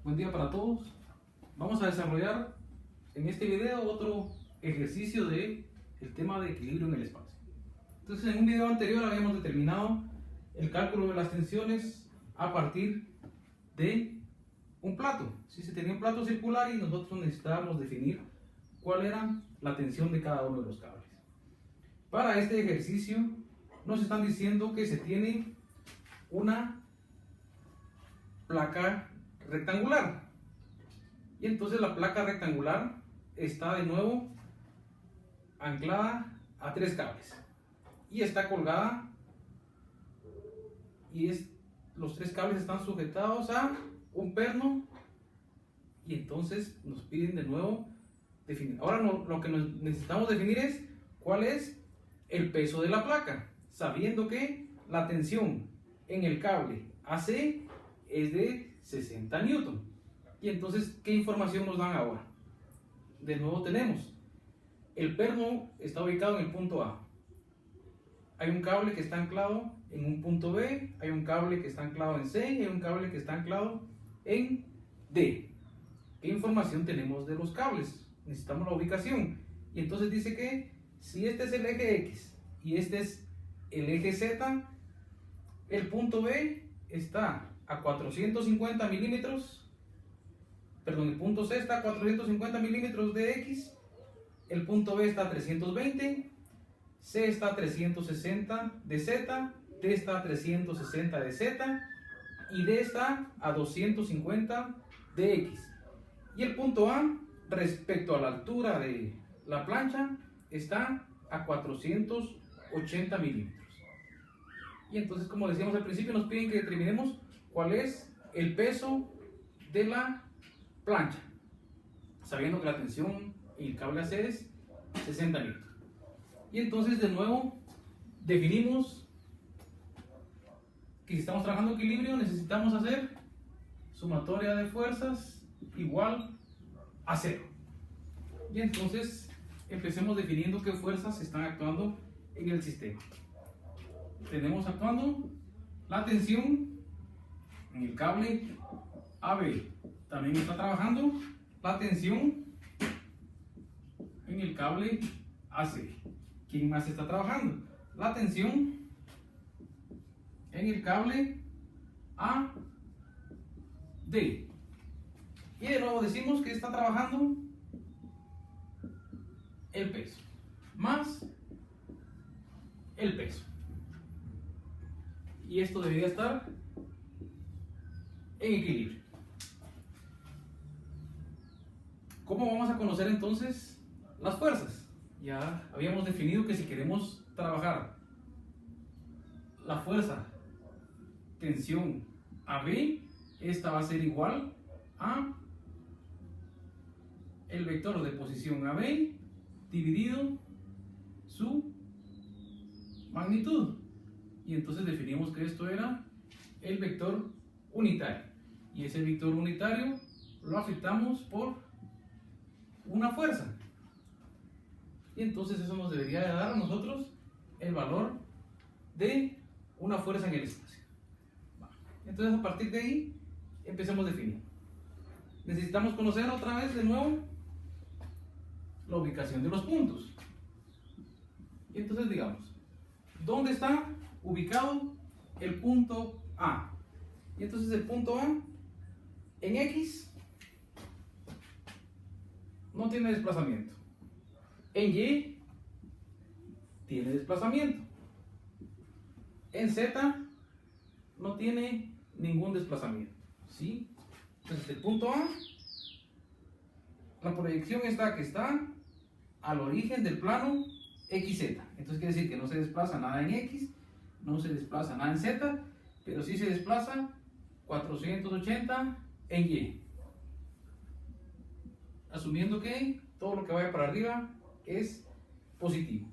Buen día para todos. Vamos a desarrollar en este video otro ejercicio de el tema de equilibrio en el espacio. Entonces, en un video anterior habíamos determinado el cálculo de las tensiones a partir de un plato. Si se tenía un plato circular y nosotros necesitábamos definir cuál era la tensión de cada uno de los cables. Para este ejercicio nos están diciendo que se tiene una placa rectangular, y entonces la placa rectangular está de nuevo anclada a tres cables y está colgada, y los tres cables están sujetados a un perno, y entonces nos piden de nuevo definir. Ahora lo que necesitamos definir es cuál es el peso de la placa, sabiendo que la tensión en el cable AC es de 60 newton. Y entonces, ¿qué información nos dan ahora? De nuevo tenemos el perno está ubicado en el punto A, hay un cable que está anclado en un punto B, hay un cable que está anclado en C y hay un cable que está anclado en D. ¿Qué información tenemos de los cables? Necesitamos la ubicación, y entonces dice que si este es el eje X y este es el eje Z, el punto B está a 450 milímetros, perdón, el punto C está a 450 milímetros de X, el punto B está a 320, C está a 360 de Z, D está a 360 de Z y D está a 250 de X. Y el punto A, respecto a la altura de la plancha, está a 480 milímetros. Y entonces, como decíamos al principio, nos piden que determinemos cuál es el peso de la plancha, sabiendo que la tensión en el cable AC es 60 newton. Y entonces, de nuevo, definimos que si estamos trabajando en equilibrio necesitamos hacer sumatoria de fuerzas igual a 0. Y entonces empecemos definiendo qué fuerzas están actuando en el sistema. Tenemos actuando la tensión en el cable AB. También está trabajando la tensión en el cable AC. ¿Quién más está trabajando? La tensión en el cable AD. Y de nuevo decimos que está trabajando el peso más el peso. Y esto debería estar en equilibrio. ¿Cómo vamos a conocer entonces las fuerzas? Ya habíamos definido que si queremos trabajar la fuerza tensión AB, esta va a ser igual a el vector de posición AB dividido su magnitud. Y entonces definimos que esto era el vector unitario, y ese vector unitario lo afectamos por una fuerza, y entonces eso nos debería de dar a nosotros el valor de una fuerza en el espacio. Entonces, a partir de ahí empecemos a definir. Necesitamos conocer otra vez de nuevo la ubicación de los puntos. Y entonces digamos, ¿dónde está ubicado el punto A? Y entonces el punto A en X no tiene desplazamiento, en Y tiene desplazamiento, en Z no tiene ningún desplazamiento, ¿sí? Entonces el punto A, la proyección está que está al origen del plano XZ. Entonces quiere decir que no se desplaza nada en X, no se desplaza nada en Z, pero sí se desplaza 480 en Y, asumiendo que todo lo que vaya para arriba es positivo.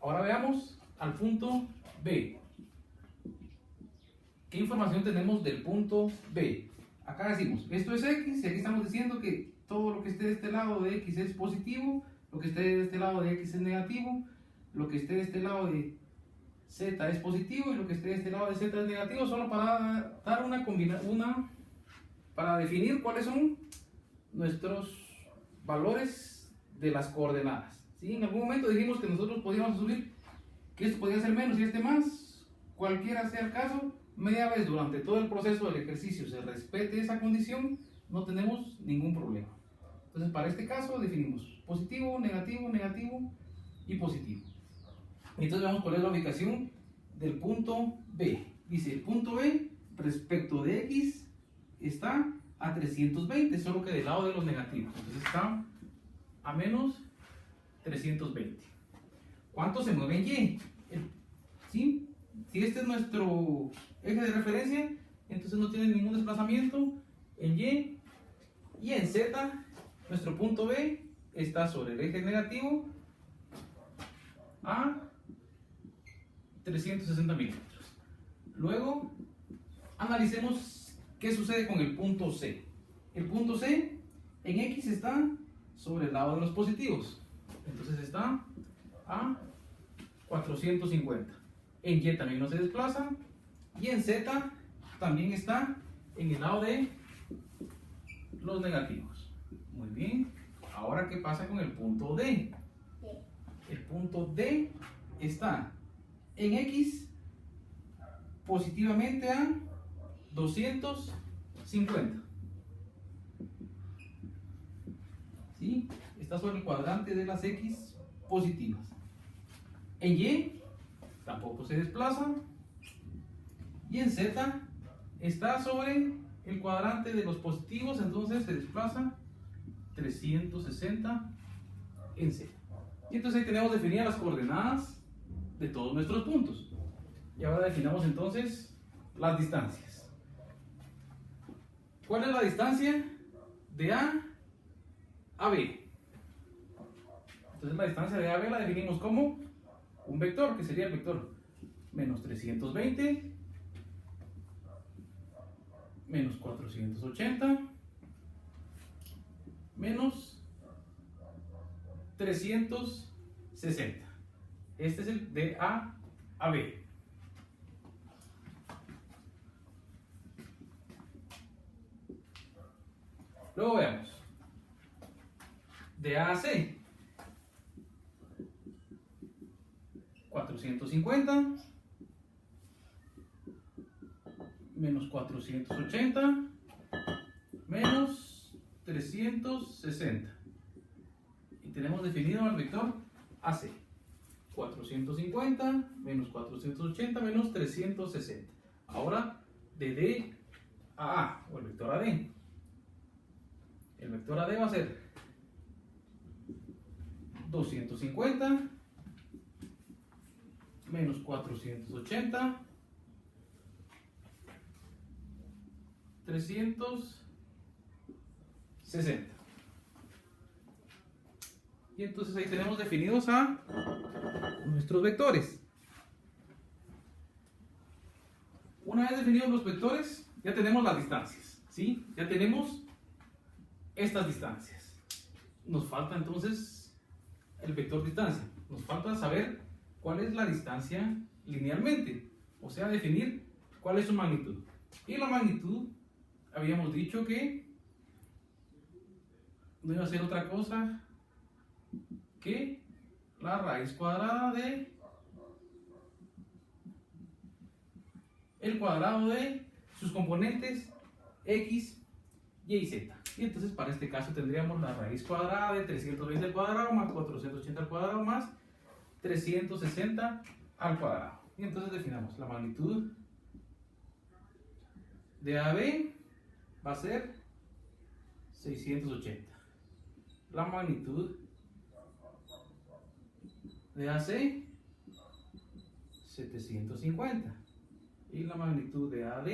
Ahora veamos al punto B. ¿Qué información tenemos del punto B? Acá decimos, esto es X, y aquí estamos diciendo que todo lo que esté de este lado de X es positivo, lo que esté de este lado de X es negativo, lo que esté de este lado de Z es positivo y lo que esté de este lado de Z es negativo, solo para dar una para definir cuáles son nuestros valores de las coordenadas. ¿Sí? En algún momento dijimos que nosotros podíamos asumir que esto podía ser menos y este más, cualquiera sea el caso, media vez durante todo el proceso del ejercicio se respete esa condición, no tenemos ningún problema. Entonces, para este caso definimos positivo, negativo, negativo y positivo. Entonces vamos a poner la ubicación del punto B. Dice, el punto B respecto de X está a 320, solo que del lado de los negativos. Entonces está a menos 320. ¿Cuánto se mueve en Y? ¿Sí? Si este es nuestro eje de referencia, entonces no tiene ningún desplazamiento en Y. Y en Z, nuestro punto B está sobre el eje negativo a 360 milímetros. Luego, analicemos qué sucede con el punto C. El punto C en X está sobre el lado de los positivos. Entonces está a 450. En Y también no se desplaza. Y en Z también está en el lado de los negativos. Muy bien. Ahora, ¿qué pasa con el punto D? El punto D está en X positivamente a 250. ¿Sí? Está sobre el cuadrante de las X positivas. En Y tampoco se desplaza. Y en Z está sobre el cuadrante de los positivos, entonces se desplaza 360 en Z. Y entonces ahí tenemos definidas las coordenadas de todos nuestros puntos. Y ahora definamos entonces las distancias. ¿Cuál es la distancia de A a B? Entonces la distancia de A a B la definimos como un vector, que sería el vector menos 320 menos 480 menos 360. Este es el de A a B. Luego veamos de A a C. 450 menos 480 menos 360. Y tenemos definido el vector AC. 450 menos 480 menos 360. Ahora de D a A, o el vector AD. El vector AD va a ser 250 menos 480 360. Y entonces ahí tenemos definidos a nuestros vectores. Una vez definidos los vectores, ya tenemos las distancias, ¿sí? Ya tenemos estas distancias. Nos falta entonces el vector distancia. Nos falta saber cuál es la distancia linealmente, o sea, definir cuál es su magnitud. Y la magnitud, habíamos dicho que no iba a ser otra cosa que la raíz cuadrada de el cuadrado de sus componentes x, y y z. Y entonces para este caso tendríamos la raíz cuadrada de 320 al cuadrado más 480 al cuadrado más 360 al cuadrado. Y entonces definamos la magnitud de AB va a ser 680. La magnitud de AC 750. Y la magnitud de AD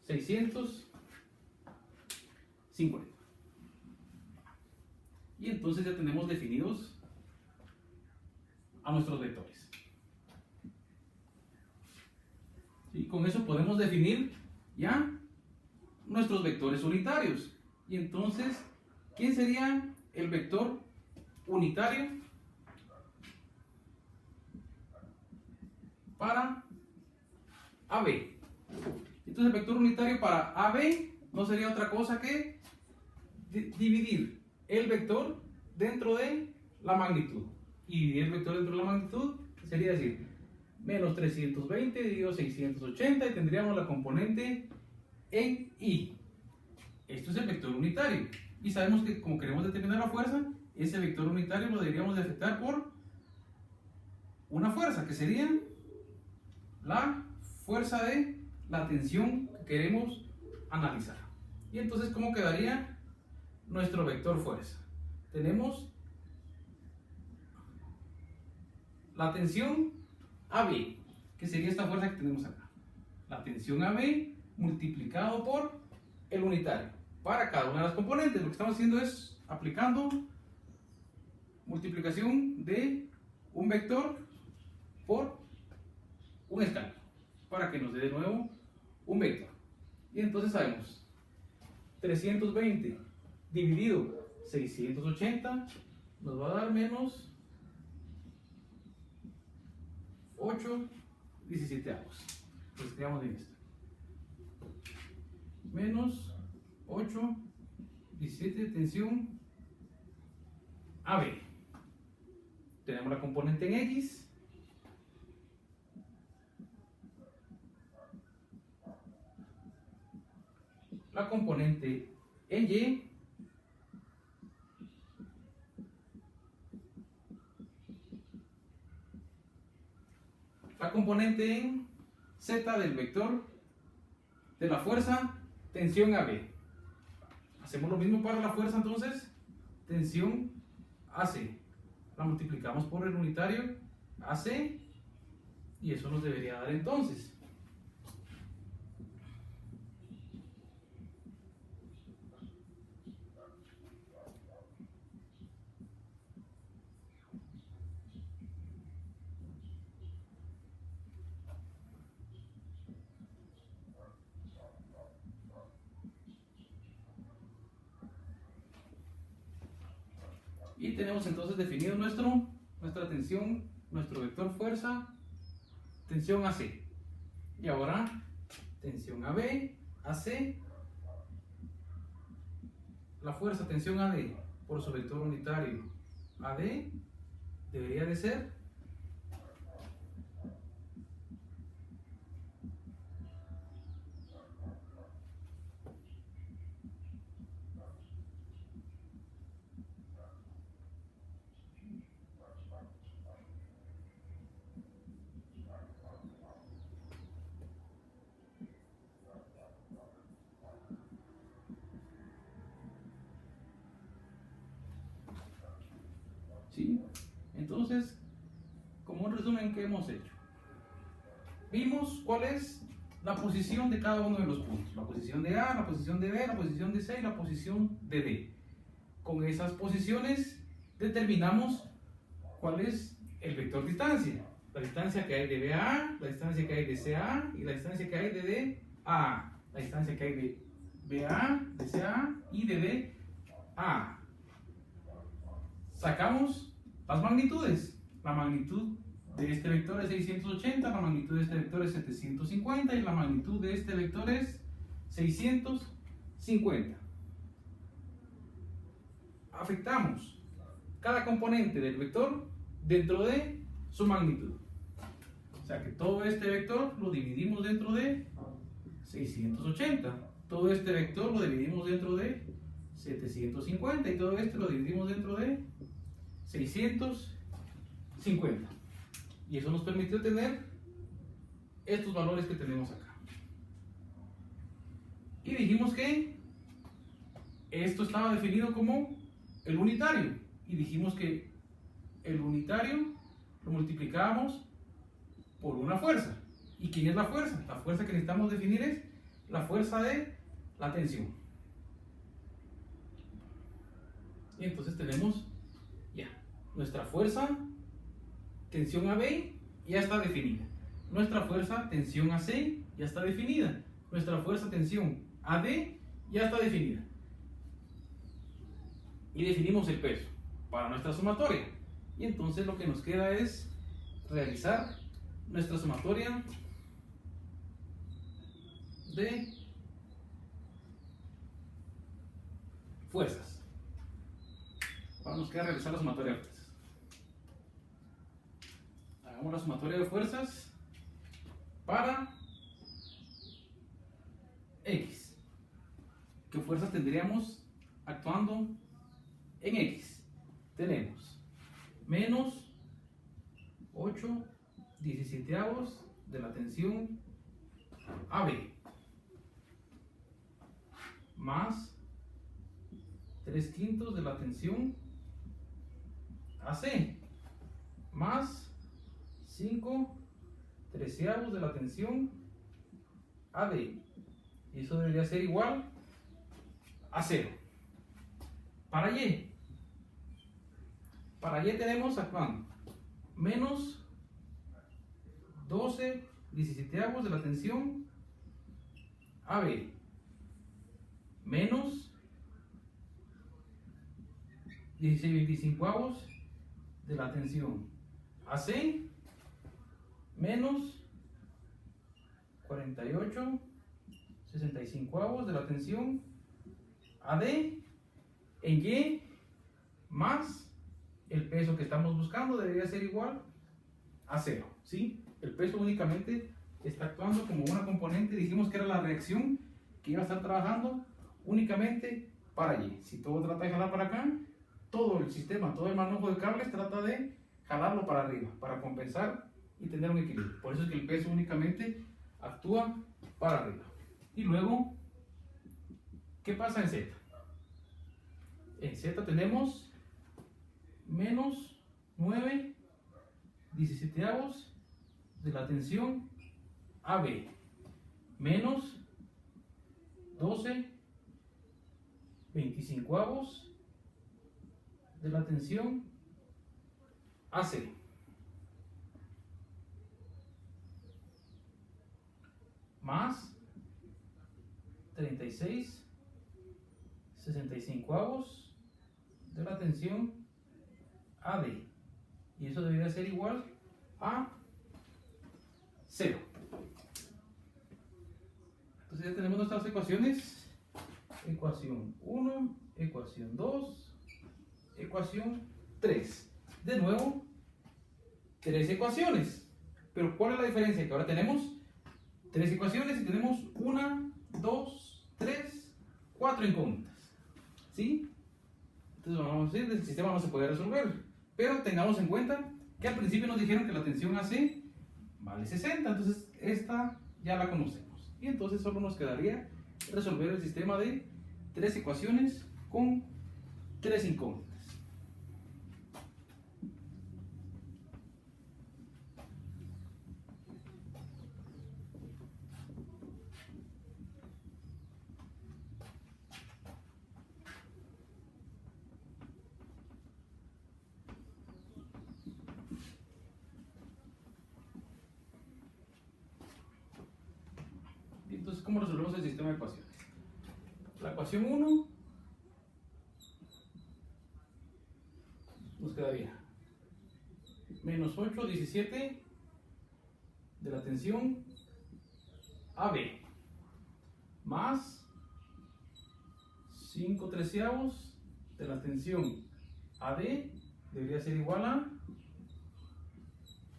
650. Y entonces ya tenemos definidos a nuestros vectores. Y con eso podemos definir ya nuestros vectores unitarios. Y entonces, ¿quién sería el vector unitario para AB. Entonces el vector unitario para AB no sería otra cosa que dividir el vector dentro de la magnitud. Y dividir el vector dentro de la magnitud sería decir menos 320 dividido 680 y tendríamos la componente en I. Esto es el vector unitario. Y sabemos que como queremos determinar la fuerza, ese vector unitario lo deberíamos de afectar por una fuerza, que sería la fuerza de la tensión que queremos analizar. Y entonces, ¿cómo quedaría nuestro vector fuerza? Tenemos la tensión AB, que sería esta fuerza que tenemos acá. La tensión AB multiplicado por el unitario para cada una de las componentes. Lo que estamos haciendo es aplicando multiplicación de un vector por un escalar para que nos dé de nuevo un vector. Y entonces sabemos 320 dividido 680 nos va a dar menos 8/17. Pues escribamos bien esto. Menos 8/17 tensión AB. Tenemos la componente en X. La componente en Y. La componente en Z del vector de la fuerza tensión AB. Hacemos lo mismo para la fuerza entonces, tensión AC. La multiplicamos por el unitario AC y eso nos debería dar entonces y tenemos entonces definido nuestra tensión, nuestro vector fuerza, tensión AC. Y ahora tensión AB, AC, la fuerza tensión AD por su vector unitario AD debería de ser ¿sí? Entonces, como un resumen que hemos hecho, vimos cuál es la posición de cada uno de los puntos, la posición de A, la posición de B, la posición de C y la posición de D. Con esas posiciones determinamos cuál es el vector distancia, la distancia que hay de B a A, la distancia que hay de C a A y la distancia que hay de D a A, la distancia que hay de B a A, de C a A y de D a A. Sacamos las magnitudes. La magnitud de este vector es 680, la magnitud de este vector es 750 y la magnitud de este vector es 650. Afectamos cada componente del vector dentro de su magnitud. O sea que todo este vector lo dividimos dentro de 680. Todo este vector lo dividimos dentro de 750 y todo este lo dividimos dentro de 650. Y eso nos permitió tener estos valores que tenemos acá. Y dijimos que esto estaba definido como el unitario. Y dijimos que el unitario lo multiplicábamos por una fuerza. ¿Y quién es la fuerza? La fuerza que necesitamos definir es la fuerza de la tensión. Y entonces tenemos ya nuestra fuerza tensión AB ya está definida. Nuestra fuerza tensión AC ya está definida. Nuestra fuerza tensión AD ya está definida. Y definimos el peso para nuestra sumatoria. Y entonces lo que nos queda es realizar nuestra sumatoria de fuerzas. Ahora nos queda realizar la sumatoria de fuerzas. Hagamos la sumatoria de fuerzas para X. ¿Qué fuerzas tendríamos actuando en X? Tenemos menos 8/17 de la tensión AB más 3/5 de la tensión AC más 5/13 de la tensión AD. Y eso debería ser igual a 0. Para Y tenemos actuando menos 12/17 de la tensión AB menos 16/25 de la tensión AC menos 48/65 de la tensión AD en Y más el peso que estamos buscando debería ser igual a 0, ¿sí? El peso únicamente está actuando como una componente, dijimos que era la reacción que iba a estar trabajando únicamente para Y. Si todo trata de jalar para acá, todo el sistema, todo el manojo de cables trata de jalarlo para arriba, para compensar y tener un equilibrio. Por eso es que el peso únicamente actúa para arriba. Y luego, ¿qué pasa en Z? En Z tenemos menos 9/17 de la tensión AB menos 12/25 de la tensión AC más 36/65 de la tensión AD, y eso debería ser igual a 0. Entonces ya tenemos nuestras ecuaciones: ecuación 1, ecuación 2, ecuación 3. De nuevo, 3 ecuaciones. Pero ¿cuál es la diferencia? Que ahora tenemos 3 ecuaciones y tenemos 1, 2, 3, 4 incógnitas. ¿Sí? Entonces vamos a decir, el sistema no se puede resolver. Pero tengamos en cuenta que al principio nos dijeron que la tensión AC vale 60. Entonces esta ya la conocemos. Y entonces solo nos quedaría resolver el sistema de 3 ecuaciones con 3 incógnitas. Entonces, ¿cómo resolvemos el sistema de ecuaciones? La ecuación 1 nos quedaría menos 8/17 de la tensión AB más 5/13 de la tensión AD debería ser igual a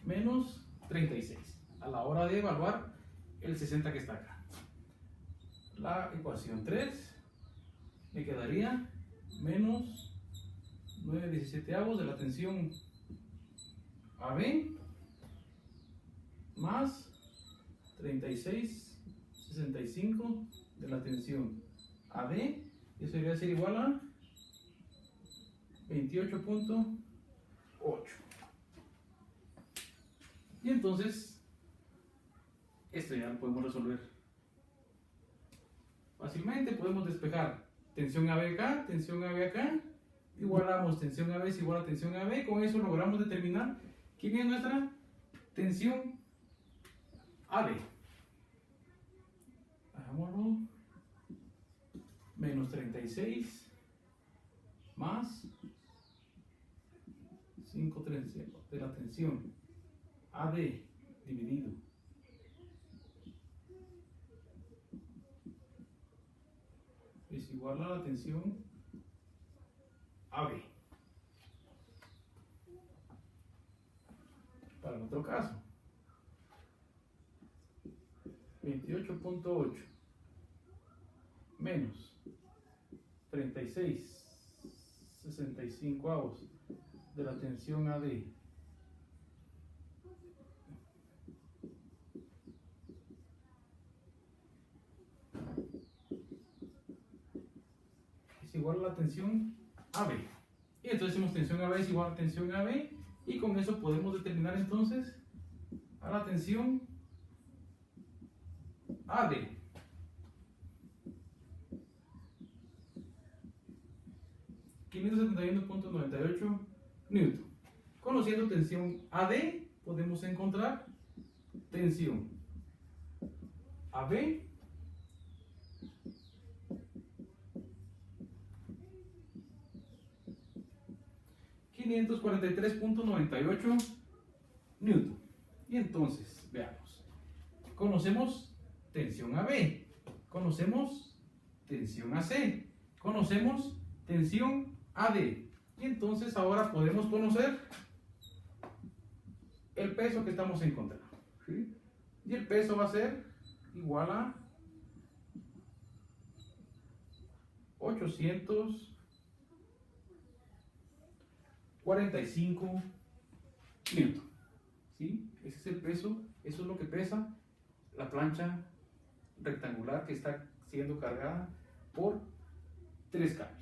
menos 36 a la hora de evaluar el 60 que está acá. La ecuación 3 me quedaría menos 9/17 de la tensión AB más 36/65 de la tensión AD, y eso debería ser igual a 28.8. Y entonces esto ya lo podemos resolver fácilmente. Podemos despejar tensión AB acá, tensión AB acá, igualamos tensión AB es igual a tensión AB. Con eso logramos determinar quién es nuestra tensión AB. Hagámoslo. Menos 36 más 5/13 de la tensión AD dividido es igual a la tensión AB. Para el otro caso, 28.8 menos 36,65 de la tensión AD es igual a la tensión AB. Y entonces decimos tensión AB es igual a tensión AB, y con eso podemos determinar entonces a la tensión AD. $571.98 newton. Conociendo tensión AD, podemos encontrar tensión AB $543.98 newton. Y entonces, veamos. Conocemos tensión AB, conocemos tensión AC, conocemos tensión AD. Y entonces ahora podemos conocer el peso que estamos encontrando. ¿Sí? Y el peso va a ser igual a 845 newton. ¿Sí? Ese es el peso, eso es lo que pesa la plancha rectangular que está siendo cargada por 3 cables.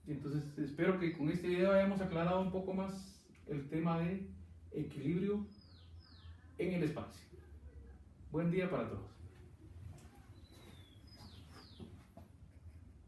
Y entonces espero que con este video hayamos aclarado un poco más el tema de equilibrio en el espacio. Buen día para todos.